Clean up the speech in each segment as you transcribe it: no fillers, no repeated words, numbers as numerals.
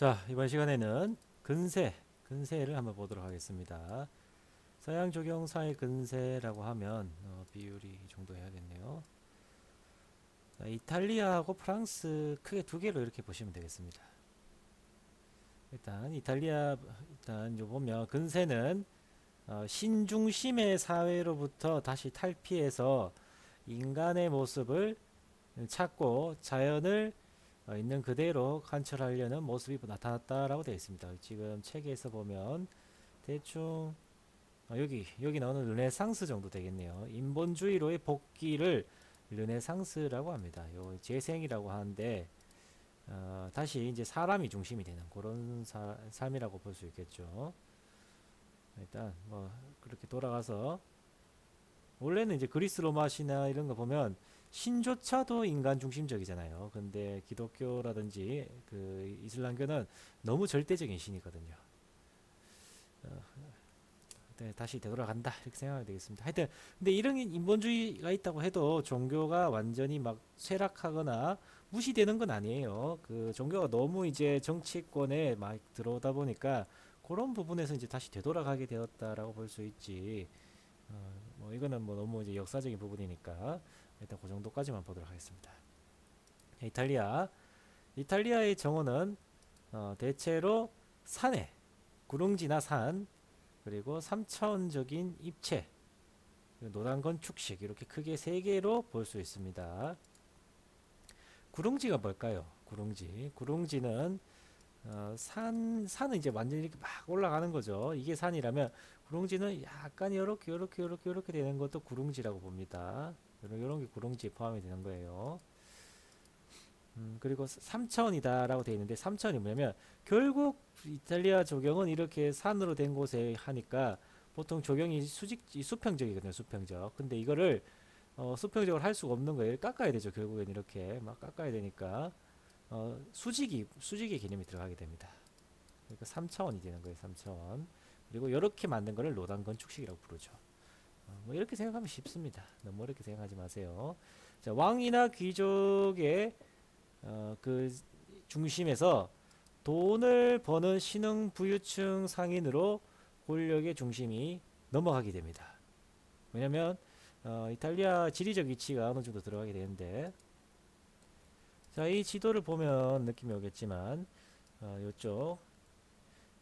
자, 이번 시간에는 근세를 한번 보도록 하겠습니다. 서양 조경사의 근세라고 하면 비율이 이 정도 해야겠네요. 자, 이탈리아하고 프랑스 크게 두 개로 이렇게 보시면 되겠습니다. 일단 요 보면 근세는 신중심의 사회로부터 다시 탈피해서 인간의 모습을 찾고 자연을 있는 그대로 관철하려는 모습이 나타났다라고 되어 있습니다. 지금 책에서 보면 대충 여기 나오는 르네상스 정도 되겠네요. 인본주의로의 복귀를 르네상스라고 합니다. 요 재생이라고 하는데 다시 이제 사람이 중심이 되는 그런 삶이라고 볼 수 있겠죠. 일단 뭐 그렇게 돌아가서 원래는 이제 그리스 로마 신화 이런 거 보면 신조차도 인간 중심적이잖아요. 근데 기독교라든지 그 이슬람교는 너무 절대적인 신이거든요. 어, 네, 다시 되돌아간다 이렇게 생각이 되겠습니다. 하여튼 근데 이런 인본주의가 있다고 해도 종교가 완전히 막 쇠락하거나 무시되는 건 아니에요. 그 종교가 너무 이제 정치권에 막 들어오다 보니까 그런 부분에서 이제 다시 되돌아가게 되었다라고 볼 수 있지. 뭐 이거는 뭐 너무 이제 역사적인 부분이니까 일단 그 정도까지만 보도록 하겠습니다. 이탈리아의 정원은 대체로 산에 구릉지나 산 그리고 3차원적인 입체 노란 건축식 이렇게 크게 세 개로 볼 수 있습니다. 구릉지가 뭘까요? 구릉지는 산은 이제 완전히 이렇게 막 올라가는 거죠. 이게 산이라면 구릉지는 약간 요렇게 되는 것도 구릉지라고 봅니다. 요런 게 구릉지에 포함이 되는 거예요. 그리고 3차원이다라고 되어 있는데 3차원이 뭐냐면 결국 이탈리아 조경은 이렇게 산으로 된 곳에 하니까 보통 조경이 수평적이거든요. 수평적. 근데 이거를 수평적으로 할 수가 없는 거예요. 깎아야 되죠. 결국엔 이렇게 막 깎아야 되니까 수직의 개념이 들어가게 됩니다. 그러니까 3차원이 되는 거예요. 3차원. 그리고 이렇게 만든 거를 로단 건축식이라고 부르죠. 뭐 이렇게 생각하면 쉽습니다. 너무 어렵게 생각하지 마세요. 자, 왕이나 귀족의 그 중심에서 돈을 버는 신흥 부유층 상인으로 권력의 중심이 넘어가게 됩니다. 왜냐면 이탈리아 지리적 위치가 어느 정도 들어가게 되는데 자, 이 지도를 보면 느낌이 오겠지만 이쪽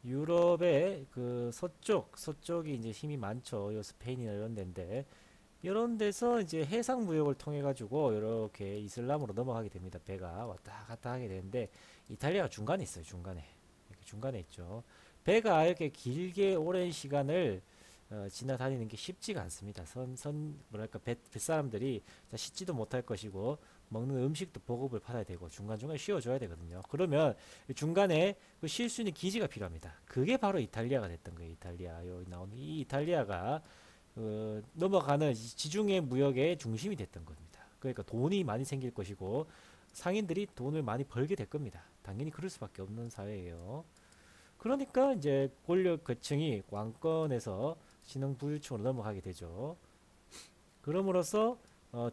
유럽의 그 서쪽이 이제 힘이 많죠. 요 스페인이나 이런 데인데 이런 데서 이제 해상 무역을 통해 가지고 이렇게 이슬람으로 넘어가게 됩니다. 배가 왔다 갔다 하게 되는데 이탈리아가 중간에 있어요. 이렇게 중간에 있죠. 배가 이렇게 길게 오랜 시간을 지나다니는 게 쉽지가 않습니다. 뭐랄까 뱃사람들이 씻지도 못할 것이고 먹는 음식도 보급을 받아야 되고 중간중간 쉬어줘야 되거든요. 그러면 중간에 그 쉴 수 있는 기지가 필요합니다. 그게 바로 이탈리아가 됐던 거예요. 이탈리아 여기 나오는 이 이탈리아가 넘어가는 지중해 무역의 중심이 됐던 겁니다. 그러니까 돈이 많이 생길 것이고 상인들이 돈을 많이 벌게 될 겁니다. 당연히 그럴 수밖에 없는 사회예요. 그러니까 이제 권력 계층이 왕권에서 신흥 부유층으로 넘어가게 되죠. 그럼으로써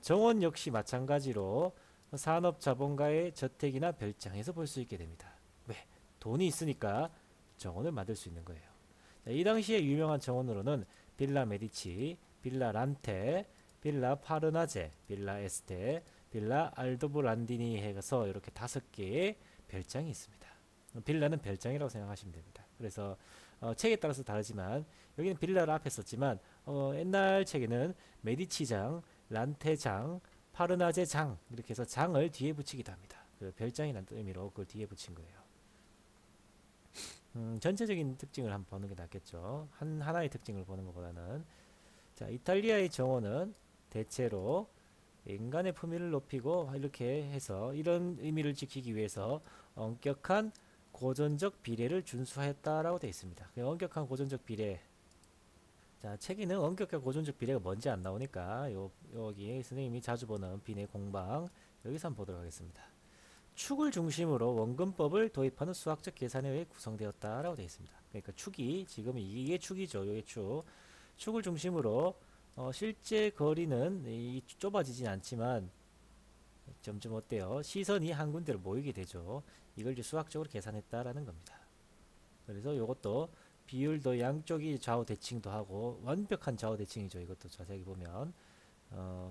정원 역시 마찬가지로 산업 자본가의 저택이나 별장에서 볼 수 있게 됩니다. 왜? 돈이 있으니까 정원을 만들 수 있는 거예요. 자, 이 당시에 유명한 정원으로는 빌라 메디치, 빌라 란테, 빌라 파르나제, 빌라 에스테, 빌라 알도브란디니 해서 이렇게 5개의 별장이 있습니다. 빌라는 별장이라고 생각하시면 됩니다. 그래서 책에 따라서 다르지만 여기는 빌라를 앞에 썼지만 옛날 책에는 메디치장, 란테장, 파르나제장 이렇게 해서 장을 뒤에 붙이기도 합니다. 그 별장이라는 의미로 그걸 뒤에 붙인 거예요. 전체적인 특징을 한번 보는 게 낫겠죠. 하나의 특징을 보는 것보다는. 자, 이탈리아의 정원은 대체로 인간의 품위를 높이고 이렇게 해서 이런 의미를 지키기 위해서 엄격한 고전적 비례를 준수했다라고 되어 있습니다. 그 엄격한 고전적 비례. 자, 책에는 엄격한 고전적 비례가 뭔지 안 나오니까 여기 선생님이 자주 보는 비례 공방 여기서 한번 보도록 하겠습니다. 축을 중심으로 원근법을 도입하는 수학적 계산에 의해 구성되었다라고 되어 있습니다. 그러니까 축이 지금 이게 축이죠. 이게 축을 중심으로 실제 거리는 좁아지진 않지만 점점 어때요? 시선이 한 군데로 모이게 되죠. 이걸 이제 수학적으로 계산했다라는 겁니다. 그래서 이것도 비율도 양쪽이 좌우 대칭도 하고 완벽한 좌우 대칭이죠. 이것도 자세히 보면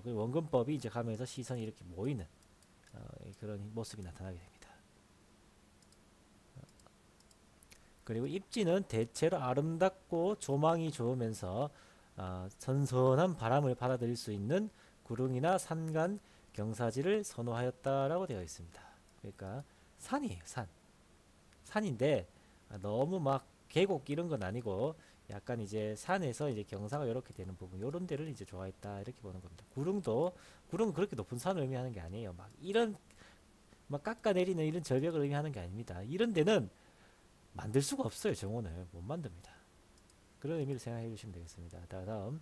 그리고 원근법이 이제 가면서 시선이 이렇게 모이는 그런 모습이 나타나게 됩니다. 그리고 입지는 대체로 아름답고 조망이 좋으면서 선선한 바람을 받아들일 수 있는 구릉이나 산간, 경사지를 선호하였다라고 되어 있습니다. 그러니까 산이에요, 산. 산인데 너무 막 계곡 이런 건 아니고 약간 이제 산에서 이제 경사가 이렇게 되는 부분 요런 데를 이제 좋아했다 이렇게 보는 겁니다. 구릉은 그렇게 높은 산을 의미하는 게 아니에요. 막 이런 막 깎아내리는 이런 절벽을 의미하는 게 아닙니다. 이런 데는 만들 수가 없어요. 정원을 못 만듭니다. 그런 의미를 생각해 주시면 되겠습니다. 다음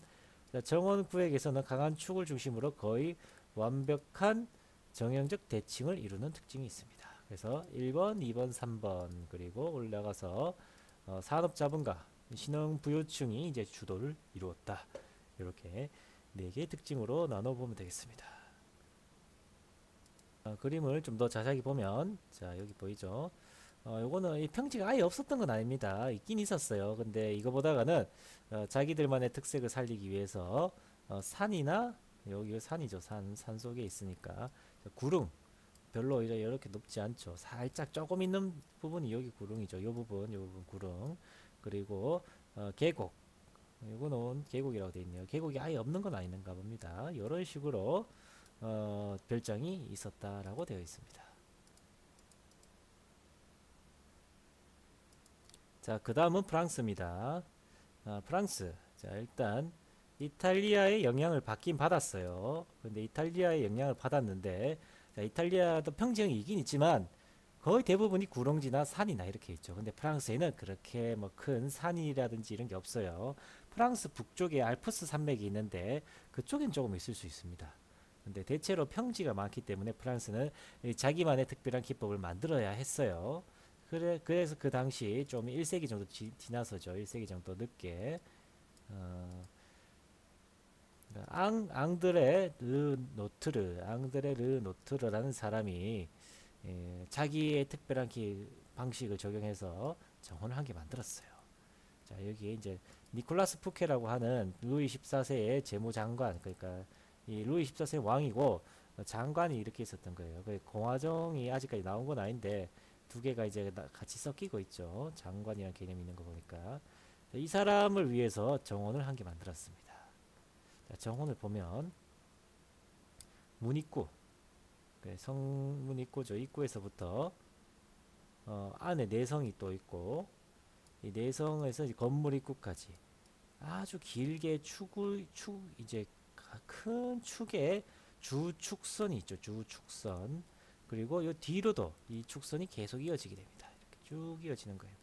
정원 구획에서는 강한 축을 중심으로 거의 완벽한 정형적 대칭을 이루는 특징이 있습니다. 그래서 1번, 2번, 3번 그리고 올라가서 산업자본가, 신흥부유층이 이제 주도를 이루었다. 이렇게 4개의 특징으로 나눠보면 되겠습니다. 그림을 좀 더 자세히 보면 자 여기 보이죠? 요거는 이 평지가 아예 없었던 건 아닙니다. 있긴 있었어요. 근데 이거 보다가는 자기들만의 특색을 살리기 위해서 산이나 여기 산이죠. 산 속에 있으니까 구릉 별로 이렇게 높지 않죠. 살짝 조금 있는 부분이 여기 구릉이죠. 요 부분 구릉. 그리고 계곡. 요거는 계곡이라고 되어 있네요. 계곡이 아예 없는 건 아닌가 봅니다. 이런 식으로 별장이 있었다라고 되어 있습니다. 자, 그 다음은 프랑스입니다. 프랑스. 자, 일단 이탈리아의 영향을 받긴 받았어요. 근데 이탈리아의 영향을 받았는데 자, 이탈리아도 평지형이 있긴 있지만 거의 대부분이 구릉지나 산이나 이렇게 있죠. 근데 프랑스에는 그렇게 뭐 큰 산이라든지 이런 게 없어요. 프랑스 북쪽에 알프스 산맥이 있는데 그쪽엔 조금 있을 수 있습니다. 근데 대체로 평지가 많기 때문에 프랑스는 자기만의 특별한 기법을 만들어야 했어요. 그래서 그 당시 좀 1세기 정도 지나서죠. 1세기 정도 늦게 앙드레 르 노트르라는 사람이 자기의 특별한 방식을 적용해서 정원을 한 개 만들었어요. 자, 여기에 이제 니콜라스 푸케라고 하는 루이 14세의 재무장관, 그러니까 이 루이 14세 왕이고 장관이 이렇게 있었던 거예요. 그 공화정이 아직까지 나온 건 아닌데 두 개가 이제 같이 섞이고 있죠. 장관이라는 개념이 있는 거 보니까 이 사람을 위해서 정원을 한 개 만들었습니다. 자, 정원을 보면 문입구, 성문 입구죠. 입구에서부터 안에 내성이 또 있고 이 내성에서 건물 입구까지 아주 길게 이제 큰 축에 주축선이 있죠. 주축선. 그리고 요 뒤로도 이 축선이 계속 이어지게 됩니다. 이렇게 쭉 이어지는 거예요.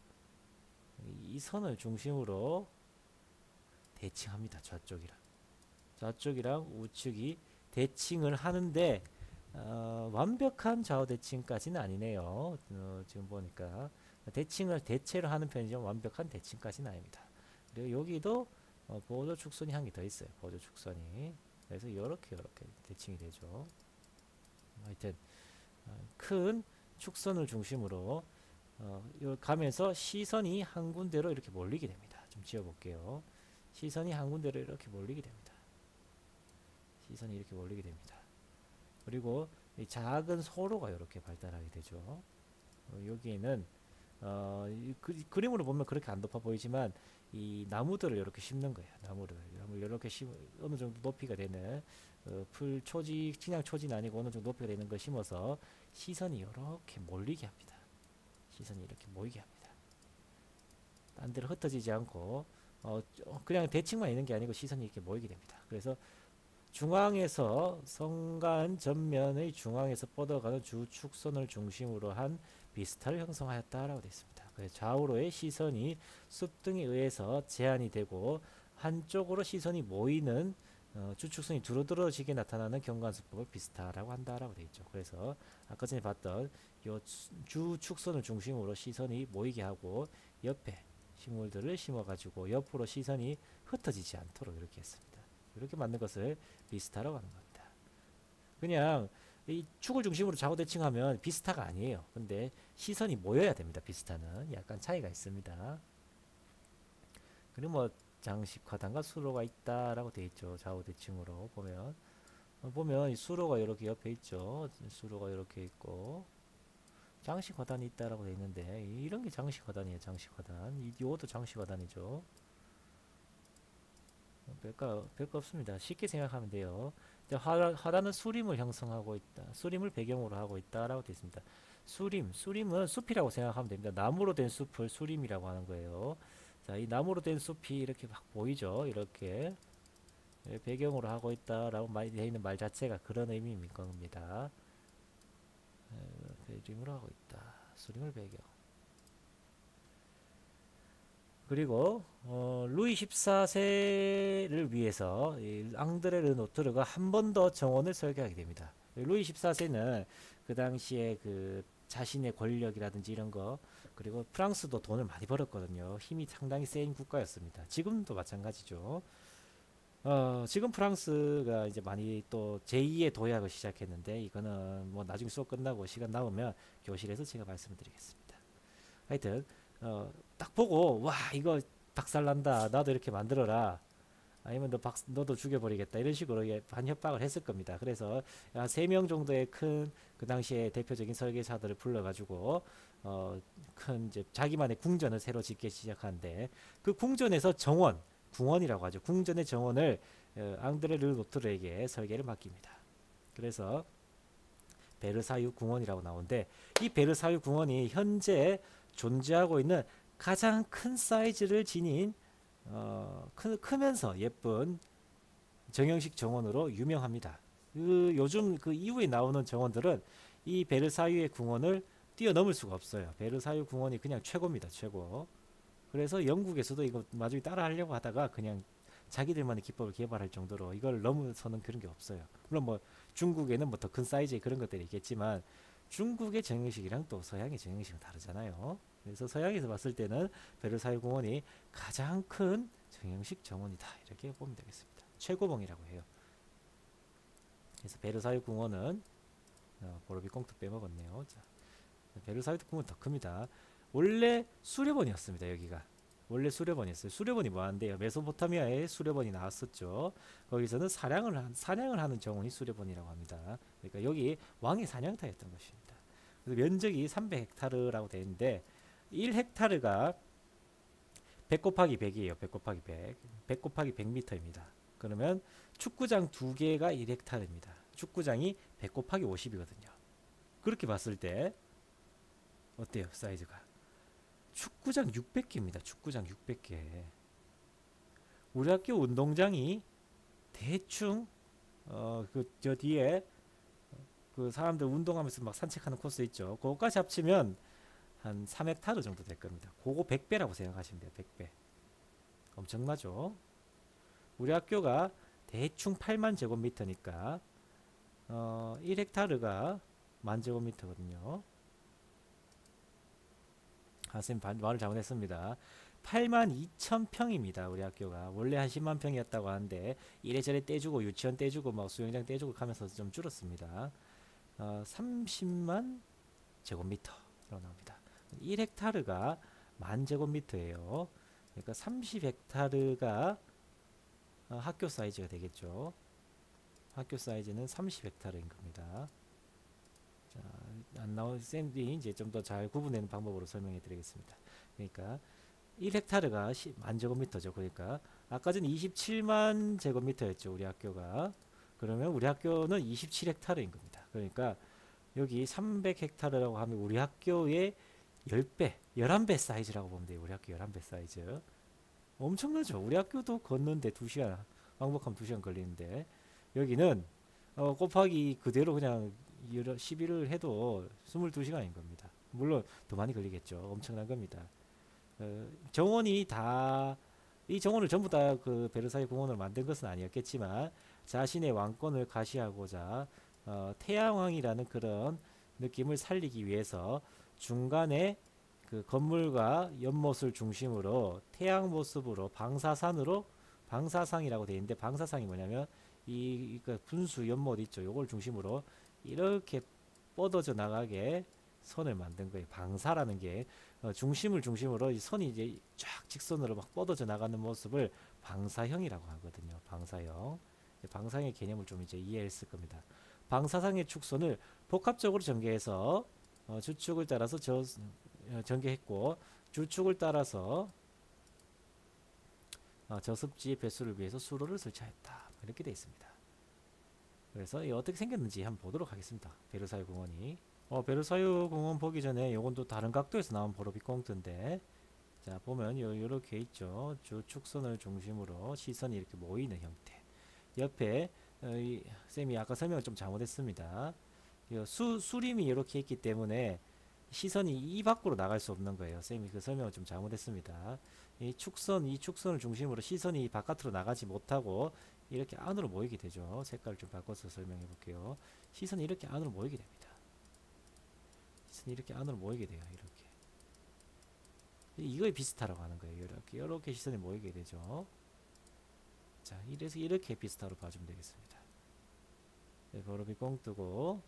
이 선을 중심으로 대칭합니다. 좌쪽이랑 우측이 대칭을 하는데 완벽한 좌우 대칭까지는 아니네요. 지금 보니까 대체로 하는 편이죠. 완벽한 대칭까지는 아닙니다. 그리고 여기도 보조 축선이 한 개 더 있어요. 보조 축선이. 그래서 이렇게 대칭이 되죠. 하여튼 큰 축선을 중심으로 가면서 시선이 한 군데로 이렇게 몰리게 됩니다. 좀 지어볼게요. 시선이 한 군데로 이렇게 몰리게 됩니다. 시선이 이렇게 몰리게 됩니다. 그리고 이 작은 소로가 이렇게 발달하게 되죠. 여기에는 그림으로 보면 그렇게 안 높아 보이지만 이 나무들을 이렇게 심는 거예요. 나무를 이렇게 어느 정도 높이가 되는 그냥 초지는 아니고 어느 정도 높이가 되는 걸 심어서 시선이 이렇게 몰리게 합니다. 시선이 이렇게 모이게 합니다. 딴 데로 흩어지지 않고 그냥 대칭만 있는 게 아니고 시선이 이렇게 모이게 됩니다. 그래서 중앙에서 성간 전면의 중앙에서 뻗어가는 주축선을 중심으로 한 비스타를 형성하였다라고 되어 있습니다. 그래서 좌우로의 시선이 숲등에 의해서 제한이 되고 한쪽으로 시선이 모이는 주축선이 두루두루지게 나타나는 경관수법을 비스타라고 한다라고 되어 있죠. 그래서 아까 전에 봤던 이 주축선을 중심으로 시선이 모이게 하고 옆에 식물들을 심어가지고 옆으로 시선이 흩어지지 않도록 이렇게 했습니다. 이렇게 만든 것을 비스타라고 하는 겁니다. 그냥 이 축을 중심으로 좌우 대칭하면 비스타가 아니에요. 근데 시선이 모여야 됩니다. 비스타는 약간 차이가 있습니다. 그리고 뭐 장식 화단과 수로가 있다라고 되어 있죠. 좌우 대칭으로 보면 이 수로가 이렇게 옆에 있죠. 수로가 이렇게 있고 장식 화단이 있다라고 되어 있는데 이런 게 장식 화단이에요. 장식 화단. 이것도 장식 화단이죠. 별거 없습니다. 쉽게 생각하면 돼요. 화단은 수림을 형성하고 있다. 수림을 배경으로 하고 있다라고 되어 있습니다. 수림은 숲이라고 생각하면 됩니다. 나무로 된 숲을 수림이라고 하는 거예요. 자, 이 나무로 된 숲이 이렇게 막 보이죠? 이렇게 배경으로 하고 있다라고 되어 있는 말 자체가 그런 의미인 겁니다. 수림으로 하고 있다. 수림을 배경. 그리고 루이 14세를 위해서 앙드레 르노트르가 한 번 더 정원을 설계하게 됩니다. 루이 14세는 그 당시에 그 자신의 권력이라든지 이런 거 그리고 프랑스도 돈을 많이 벌었거든요. 힘이 상당히 센 국가였습니다. 지금도 마찬가지죠. 지금 프랑스가 이제 많이 또 제2의 도약을 시작했는데 이거는 뭐 나중에 수업 끝나고 시간 남으면 교실에서 제가 말씀드리겠습니다. 하여튼 딱 보고 와 이거 박살난다 나도 이렇게 만들어라 아니면 너도 죽여버리겠다 이런 식으로 반협박을 했을 겁니다. 그래서 한 3명 정도의 큰 그 당시에 대표적인 설계사들을 불러가지고 큰 이제 자기만의 궁전을 새로 짓기 시작하는데 그 궁전에서 궁원이라고 하죠. 궁전의 정원을 앙드레 르노트르에게 설계를 맡깁니다. 그래서 베르사유 궁원이라고 나오는데 이 베르사유 궁원이 현재 존재하고 있는 가장 큰 사이즈를 지닌 크면서 예쁜 정형식 정원으로 유명합니다. 요즘 그 이후에 나오는 정원들은 이 베르사유의 궁원을 뛰어넘을 수가 없어요. 베르사유 궁원이 그냥 최고입니다. 최고. 그래서 영국에서도 이거 나중에 따라 하려고 하다가 그냥 자기들만의 기법을 개발할 정도로 이걸 넘어서는 그런 게 없어요. 물론 뭐 중국에는 뭐 더 큰 사이즈의 그런 것들이 있겠지만 중국의 정형식이랑 또 서양의 정형식은 다르잖아요. 그래서 서양에서 봤을 때는 베르사유 궁원이 가장 큰 정형식 정원이다 이렇게 보면 되겠습니다. 최고봉이라고 해요. 그래서 베르사유 궁원은 보로비 꽁트 빼먹었네요. 자, 베르사유 궁은 더 큽니다. 원래 수렵원이었습니다. 여기가 원래 수렵원이었어요. 수렵원이 뭐한데요? 메소포타미아에 수렵원이 나왔었죠. 거기서는 사냥을 하는 정원이 수렵원이라고 합니다. 그러니까 여기 왕의 사냥터였던 것입니다. 그래서 면적이 300헥타르라고 되어 있는데 1헥타르가 100 곱하기 100이에요. 100 곱하기 100. 100 곱하기 100m입니다. 그러면 축구장 2개가 1헥타르입니다. 축구장이 100 곱하기 50이거든요. 그렇게 봤을 때 어때요? 사이즈가. 축구장 600개입니다. 축구장 600개. 우리 학교 운동장이 대충 저 뒤에 그 사람들 운동하면서 막 산책하는 코스 있죠. 그거까지 합치면 한 3헥타르 정도 될 겁니다. 그거 100배라고 생각하시면 돼요. 100배. 엄청나죠? 우리 학교가 대충 8만 제곱미터니까 1헥타르가 10,000제곱미터거든요. 선생님 말을 잘못했습니다. 82,000평입니다. 우리 학교가 원래 한 10만 평이었다고 하는데 이래저래 떼주고 유치원 떼주고 막 수영장 떼주고 하면서 좀 줄었습니다. 30만 제곱미터로 나옵니다. 1헥타르가 10,000제곱미터예요. 그러니까 30헥타르가 학교 사이즈가 되겠죠. 학교 사이즈는 30헥타르인 겁니다. 자, 안 나온 쌤이 이제 좀 더 잘 구분되는 방법으로 설명해 드리겠습니다. 그러니까 1헥타르가 10만 제곱미터죠. 그러니까 아까 전 27만 제곱미터였죠. 우리 학교가. 그러면 우리 학교는 27헥타르인 겁니다. 그러니까 여기 300헥타르라고 하면 우리 학교의 10배, 11배 사이즈라고 보면 돼요. 우리 학교 11배 사이즈. 엄청나죠? 우리 학교도 걷는데 2시간, 왕복하면 2시간 걸리는데 여기는 곱하기 그대로 그냥 11을 해도 22시간인 겁니다. 물론 더 많이 걸리겠죠. 엄청난 겁니다. 이 정원을 전부 다 그 베르사유 궁원을 만든 것은 아니었겠지만 자신의 왕권을 가시하고자 태양왕이라는 그런 느낌을 살리기 위해서 중간에 그 건물과 연못을 중심으로 태양 모습으로 방사상이라고 되어 있는데 방사상이 뭐냐면 이 분수 연못 있죠. 요걸 중심으로 이렇게 뻗어져 나가게 선을 만든 거예요. 방사라는 게 중심을 중심으로 이 선이 이제 쫙 직선으로 막 뻗어져 나가는 모습을 방사형이라고 하거든요. 방사형. 방사형의 개념을 좀 이제 이해했을 겁니다. 방사상의 축선을 복합적으로 전개해서 주축을 따라서 전개했고 주축을 따라서 저습지 배수를 위해서 수로를 설치하였다. 이렇게 되어 있습니다. 그래서 이 어떻게 생겼는지 한번 보도록 하겠습니다. 베르사유 공원이. 베르사유 공원 보기 전에 요건 또 다른 각도에서 나온 보로비공트인데, 자 보면 요렇게 있죠. 주축선을 중심으로 시선이 이렇게 모이는 형태. 옆에 쌤이 아까 설명을 좀 잘못했습니다. 수림이 이렇게 있기 때문에 시선이 이 밖으로 나갈 수 없는 거예요. 쌤이 그 설명을 좀 잘못했습니다. 이 축선을 중심으로 시선이 바깥으로 나가지 못하고 이렇게 안으로 모이게 되죠. 색깔을 좀 바꿔서 설명해 볼게요. 시선이 이렇게 안으로 모이게 됩니다. 시선이 이렇게 안으로 모이게 돼요. 이렇게. 이거에 비슷하라고 하는 거예요. 이렇게 시선이 모이게 되죠. 자, 이래서 이렇게 비슷하로 봐주면 되겠습니다. 네, 보름이 꽁 뜨고,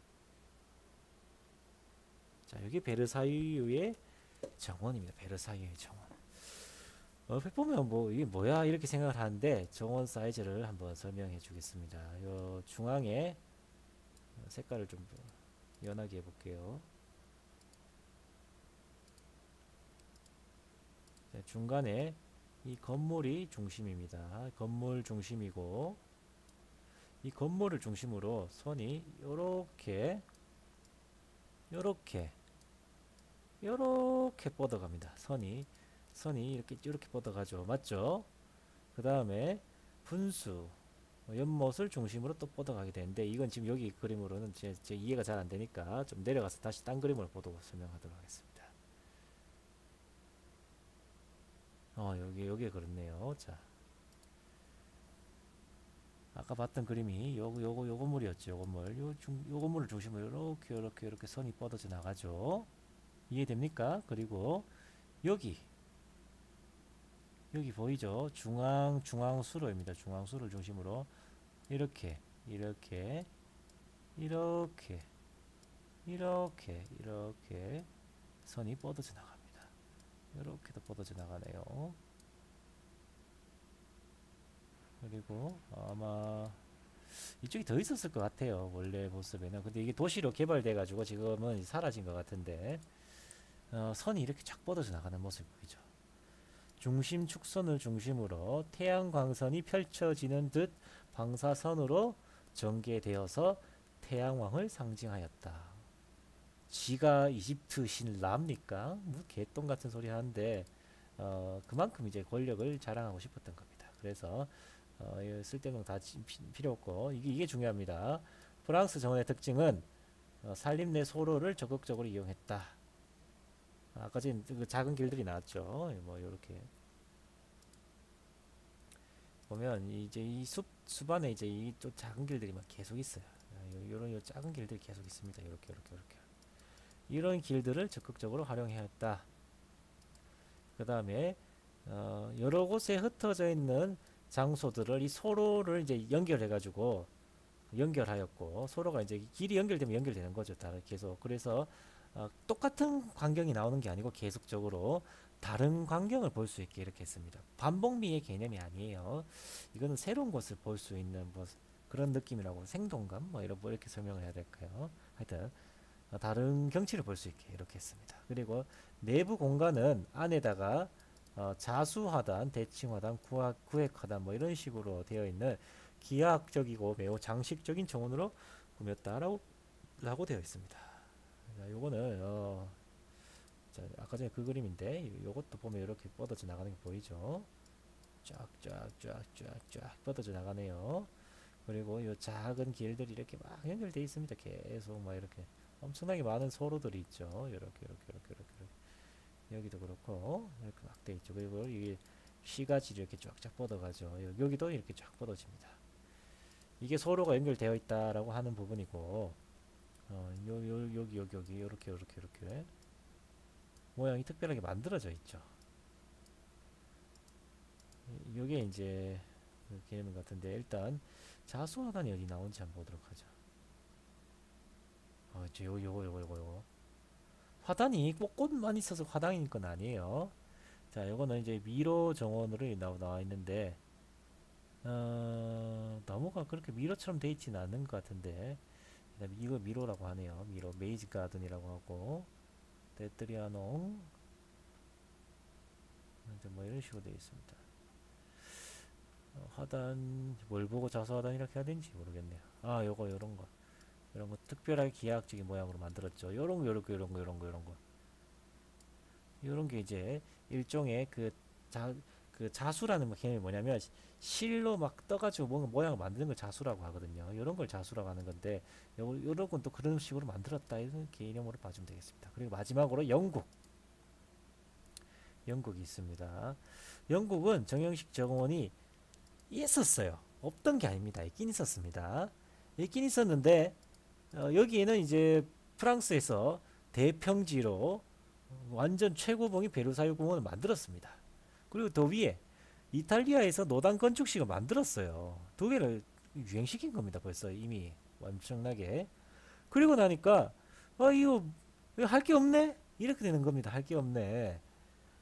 자, 여기 베르사유의 정원입니다. 베르사유의 정원. 옆에 보면 뭐 이게 뭐야 이렇게 생각을 하는데 정원 사이즈를 한번 설명해 주겠습니다. 요 중앙에 색깔을 좀 연하게 해볼게요. 자, 중간에 이 건물이 중심입니다. 건물 중심이고 이 건물을 중심으로 선이 요렇게 뻗어갑니다. 선이 이렇게 뻗어가죠. 맞죠? 그 다음에 분수 연못을 중심으로 또 뻗어가게 되는데 이건 지금 여기 그림으로는 제 이해가 잘 안되니까 좀 내려가서 다시 딴 그림으로 보도록 설명하도록 하겠습니다. 여기에 그렇네요. 자, 아까 봤던 그림이 요 건물이었죠. 요 건물을 중심으로 이렇게 선이 뻗어져 나가죠. 이해됩니까? 그리고 여기 보이죠? 중앙수로입니다. 중앙수로를 중심으로 이렇게 선이 뻗어져 나갑니다. 이렇게도 뻗어져 나가네요. 그리고 아마 이쪽이 더 있었을 것 같아요. 원래 모습에는. 근데 이게 도시로 개발돼 가지고 지금은 사라진 것 같은데 선이 이렇게 쫙 뻗어져 나가는 모습이 보이죠. 중심 축선을 중심으로 태양광선이 펼쳐지는 듯 방사선으로 전개되어서 태양왕을 상징하였다. 지가 이집트 신라입니까? 뭐 개똥 같은 소리 하는데 그만큼 이제 권력을 자랑하고 싶었던 겁니다. 그래서 쓸데없는 거 다 필요 없고 이게 중요합니다. 프랑스 정원의 특징은 산림 내 소로를 적극적으로 이용했다. 아까 전에 그 작은 길들이 나왔죠. 뭐 이렇게 보면 이제 이 숲 안에 이제 이 또 작은 길들이 막 계속 있어요. 요런 작은 길들이 계속 있습니다. 이렇게 이런 길들을 적극적으로 활용해야 했다. 그 다음에 여러 곳에 흩어져 있는 장소들을 이 소로를 이제 연결해가지고 연결하였고 소로가 이제 길이 연결되면 연결되는 거죠. 다 계속. 그래서 똑같은 광경이 나오는 게 아니고 계속적으로 다른 광경을 볼 수 있게 이렇게 했습니다. 반복미의 개념이 아니에요. 이거는 새로운 것을 볼 수 있는 뭐 그런 느낌이라고 생동감 뭐 이렇게 설명을 해야 될까요? 하여튼 다른 경치를 볼 수 있게 이렇게 했습니다. 그리고 내부 공간은 안에다가 자수화단, 대칭화단, 구획화단 뭐 이런 식으로 되어 있는 기하학적이고 매우 장식적인 정원으로 꾸몄다라고 되어 있습니다. 자, 요거는 자, 아까 전에 그 그림인데 요것도 보면 이렇게 뻗어져 나가는 게 보이죠? 쫙 뻗어져 나가네요. 그리고 요 작은 길들이 이렇게 막 연결되어 있습니다. 계속 막 이렇게 엄청나게 많은 소로들이 있죠. 이렇게 여기도 그렇고 이렇게 막 돼 있죠. 그리고 이게 시가지로 이렇게 쫙 뻗어가죠. 여기도 이렇게 쫙 뻗어집니다. 이게 소로가 연결되어 있다라고 하는 부분이고 여기 이렇게 모양이 특별하게 만들어져 있죠. 이게 이제 그 개념 같은데 일단 자수화단이 어디 나온지 한번 보도록 하죠. 요거. 화단이 꽃꽃만 있어서 화단인 건 아니에요. 자, 요거는 이제 미로 정원으로 나와 있는데, 나무가 그렇게 미로처럼 돼 있지는 않은 것 같은데, 이거 미로라고 하네요. 미로, 메이지 가든이라고 하고, 데트리아농, 이제 뭐 이런 식으로 되어 있습니다. 화단, 뭘 보고 자수하단 이렇게 해야 되는지 모르겠네요. 아, 요거, 요런 거. 이런 거 특별하게 기하학적인 모양으로 만들었죠. 요런 거, 요런 거. 요런 게 이제 일종의 그 자수라는 개념이 뭐냐면 실로 막 떠가지고 뭔가 모양을 만드는 걸 자수라고 하거든요. 요런 걸 자수라고 하는 건데 요런 건 또 그런 식으로 만들었다 이런 개념으로 봐주면 되겠습니다. 그리고 마지막으로 영국이 있습니다. 영국은 정형식 정원이 있었어요. 없던 게 아닙니다. 있긴 있었습니다. 있긴 있었는데 여기에는 이제 프랑스에서 대평지로 완전 최고봉이 베르사유 공원을 만들었습니다. 그리고 더 위에 이탈리아에서 노단 건축식을 만들었어요. 두 개를 유행시킨 겁니다. 벌써 이미 엄청나게. 그리고 나니까 이거 할 게 없네? 이렇게 되는 겁니다. 할 게 없네.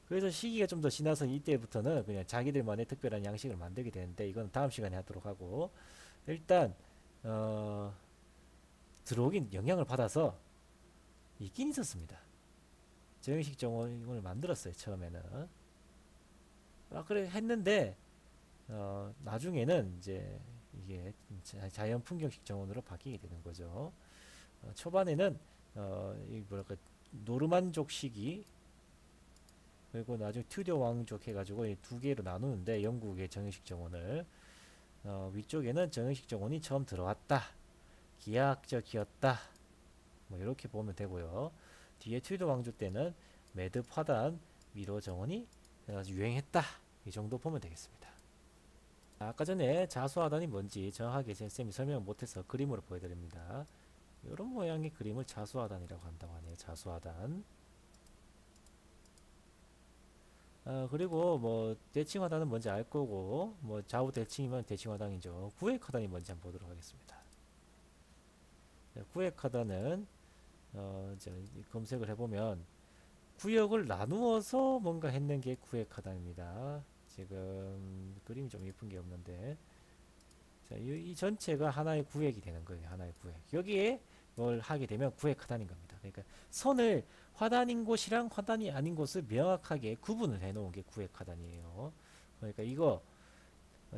그래서 시기가 좀 더 지나서 이때부터는 그냥 자기들만의 특별한 양식을 만들게 되는데 이건 다음 시간에 하도록 하고 일단 어, 들어오긴 영향을 받아서 있긴 있었습니다. 정형식 정원을 만들었어요. 처음에는. 그래 했는데 나중에는 이제 이게 자연 풍경식 정원으로 바뀌게 되는 거죠. 초반에는 이 뭐랄까 노르만족 시기 그리고 나중에 튜디오 왕족 해가지고 이 두 개로 나누는데 영국의 정형식 정원을 위쪽에는 정형식 정원이 처음 들어왔다. 기하학적이었다. 뭐 이렇게 보면 되고요. 뒤에 튜디오 왕조 때는 매듭 화단 미로 정원이 유행했다. 이 정도 보면 되겠습니다. 아까 전에 자수하단이 뭔지 정확하게 쌤이 설명을 못해서 그림으로 보여드립니다. 이런 모양의 그림을 자수하단이라고 한다고 하네요. 자수하단. 그리고 뭐 대칭하단은 뭔지 알 거고 뭐 좌우 대칭이면 대칭하단이죠. 구획하단이 뭔지 한번 보도록 하겠습니다. 구획하단은 이제 검색을 해보면 구역을 나누어서 뭔가 했는 게 구획하단입니다. 지금 그림이 좀 예쁜 게 없는데 자, 이 전체가 하나의 구획이 되는 거예요. 하나의 구획. 여기에 뭘 하게 되면 구획하단인 겁니다. 그러니까 선을 화단인 곳이랑 화단이 아닌 곳을 명확하게 구분을 해 놓은 게 구획하단이에요. 그러니까 이거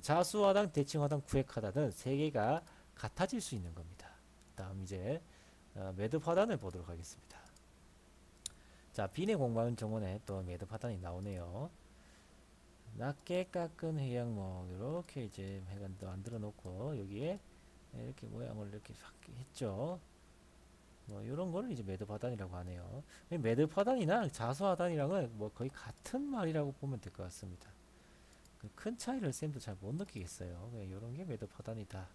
자수화단, 대칭화단, 구획하단은 세 개가 같아질 수 있는 겁니다. 다음 이제 매듭화단을 보도록 하겠습니다. 자, 비내 공마은 정원에 또 매듭화단이 나오네요. 낮게 깎은 해양목 이렇게 이제 만들어 놓고 여기에 이렇게 모양을 이렇게 했죠. 뭐 이런 거를 이제 매듭하단이라고 하네요. 매듭하단이나 자수하단이랑은 뭐 거의 같은 말이라고 보면 될 것 같습니다. 그 큰 차이를 쌤도 잘 못 느끼겠어요. 이런 게 매듭하단이다.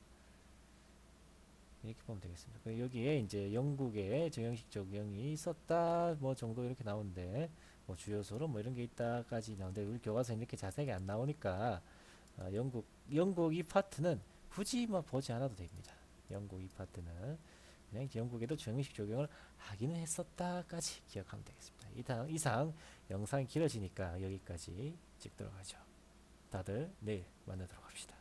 이렇게 보면 되겠습니다. 여기에 이제 영국의 정형식 적용이 있었다 뭐 정도 이렇게 나오는데 뭐 주요소로 뭐 이런 게 있다까지 나오는데 우리 교과서에 이렇게 자세하게 안 나오니까 영국 이 파트는 굳이 뭐 보지 않아도 됩니다. 영국 이 파트는 그냥 영국에도 정형식 적용을 하기는 했었다까지 기억하면 되겠습니다. 이상 영상이 길어지니까 여기까지 찍도록 하죠. 다들 내일 만나도록 합시다.